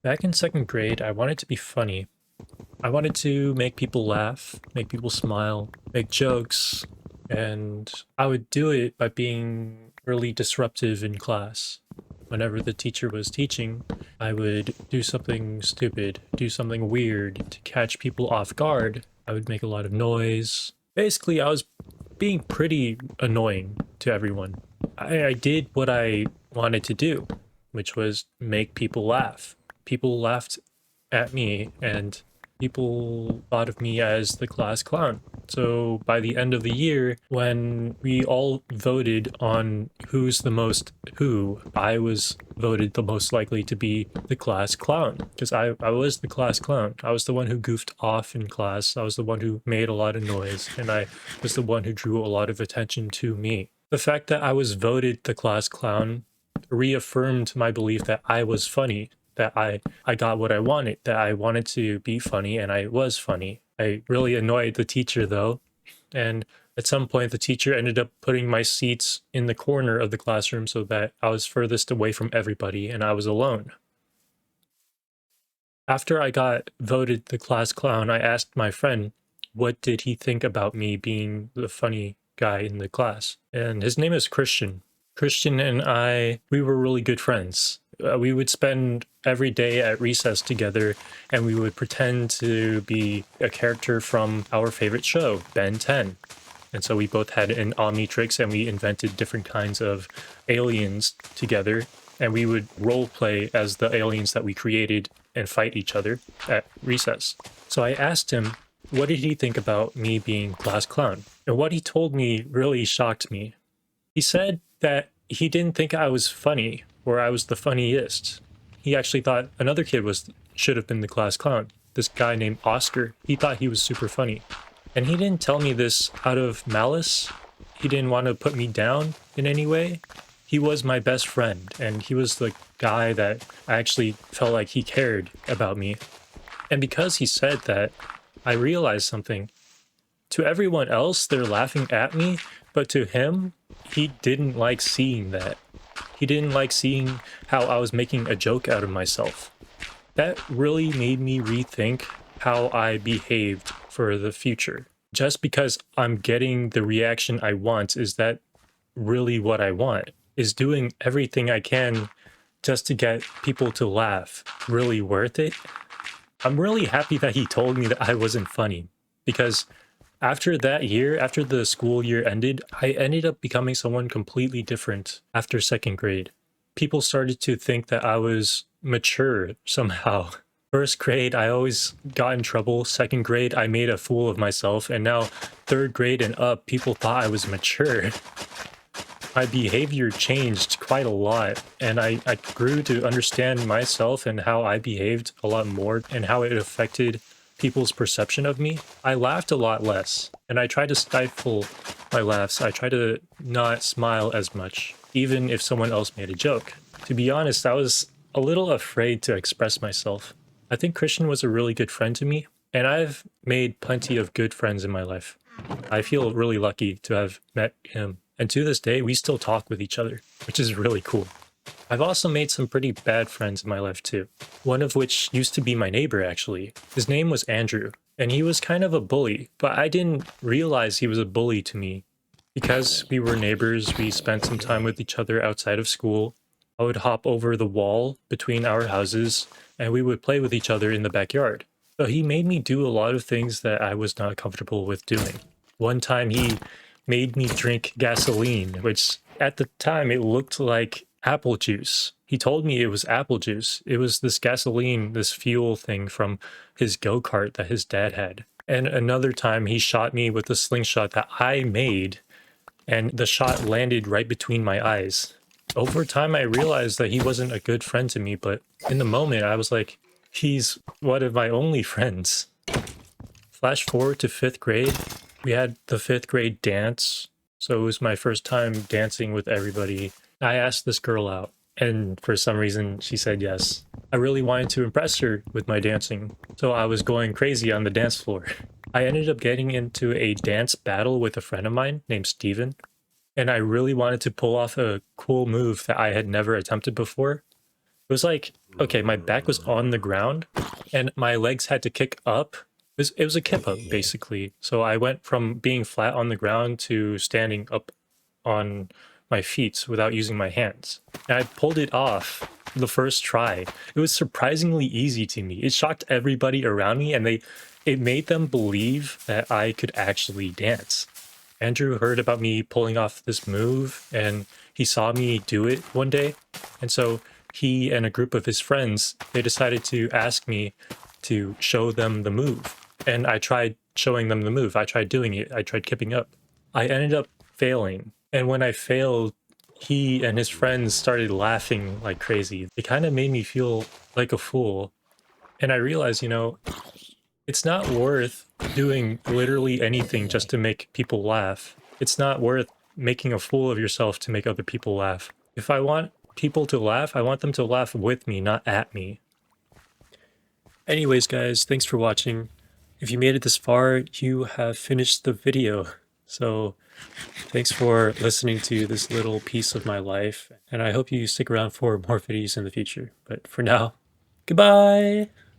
Back in second grade, I wanted to be funny. I wanted to make people laugh, make people smile, make jokes, and I would do it by being really disruptive in class. Whenever the teacher was teaching, I would do something stupid, do something weird to catch people off guard. I would make a lot of noise. Basically, I was being pretty annoying to everyone. I did what I wanted to do, which was make people laugh. People laughed at me, and people thought of me as the class clown. So by the end of the year, when we all voted on who's the most who, I was voted the most likely to be the class clown because I was the class clown. I was the one who goofed off in class. I was the one who made a lot of noise, and I was the one who drew a lot of attention to me. The fact that I was voted the class clown reaffirmed my belief that I was funny, that I got what I wanted, that I wanted to be funny and I was funny. I really annoyed the teacher though, and at some point the teacher ended up putting my seats in the corner of the classroom so that I was furthest away from everybody and I was alone. After I got voted the class clown, I asked my friend what did he think about me being the funny guy in the class. And his name is Christian. Christian and we were really good friends. We would spend every day at recess together and we would pretend to be a character from our favorite show, Ben 10. And so we both had an Omnitrix and we invented different kinds of aliens together. And we would role play as the aliens that we created and fight each other at recess. So I asked him, what did he think about me being class clown? And what he told me really shocked me. He said that he didn't think I was funny or I was the funniest. He actually thought another kid should have been the class clown. This guy named Oscar. He thought he was super funny. And he didn't tell me this out of malice. He didn't want to put me down in any way. He was my best friend, and he was the guy that I actually felt like he cared about me. And because he said that, I realized something. To everyone else, they're laughing at me, but to him, he didn't like seeing that. He didn't like seeing how I was making a joke out of myself. That really made me rethink how I behaved for the future. Just because I'm getting the reaction I want, is that really what I want? Is doing everything I can just to get people to laugh really worth it? I'm really happy that he told me that I wasn't funny because after that year, after the school year ended, I ended up becoming someone completely different after second grade. People started to think that I was mature somehow. First grade, I always got in trouble. Second grade, I made a fool of myself. And now, third grade and up, people thought I was mature. My behavior changed quite a lot, and I grew to understand myself and how I behaved a lot more and how it affected people's perception of me. I laughed a lot less, and I tried to stifle my laughs. I tried to not smile as much, even if someone else made a joke. To be honest, I was a little afraid to express myself. I think Christian was a really good friend to me, and I've made plenty of good friends in my life. I feel really lucky to have met him. And to this day, we still talk with each other, which is really cool. I've also made some pretty bad friends in my life too. One of which used to be my neighbor, actually. His name was Andrew, and he was kind of a bully, but I didn't realize he was a bully to me. Because we were neighbors, we spent some time with each other outside of school. I would hop over the wall between our houses, and we would play with each other in the backyard. So he made me do a lot of things that I was not comfortable with doing. One time he made me drink gasoline, which at the time it looked like apple juice. He told me it was apple juice. It was this gasoline, this fuel thing from his go-kart that his dad had. And another time he shot me with a slingshot that I made, and the shot landed right between my eyes. Over time, I realized that he wasn't a good friend to me, but in the moment, I was like, he's one of my only friends. Flash forward to fifth grade, we had the fifth grade dance. So it was my first time dancing with everybody. I asked this girl out, and for some reason, she said yes. I really wanted to impress her with my dancing, so I was going crazy on the dance floor. I ended up getting into a dance battle with a friend of mine named Steven, and I really wanted to pull off a cool move that I had never attempted before. It was like, okay, my back was on the ground and my legs had to kick up. It was a kip up, basically. So I went from being flat on the ground to standing up on my feet without using my hands. And I pulled it off the first try. It was surprisingly easy to me. It shocked everybody around me, and it made them believe that I could actually dance. Andrew heard about me pulling off this move, and he saw me do it one day. And so he and a group of his friends, they decided to ask me to show them the move. And I tried showing them the move. I tried doing it. I tried kipping up. I ended up failing. And when I failed, he and his friends started laughing like crazy. It kind of made me feel like a fool. And I realized, it's not worth doing literally anything just to make people laugh. It's not worth making a fool of yourself to make other people laugh. If I want people to laugh, I want them to laugh with me, not at me. Anyways, guys, thanks for watching. If you made it this far, you have finished the video. So thanks for listening to this little piece of my life. And I hope you stick around for more videos in the future. But for now, goodbye!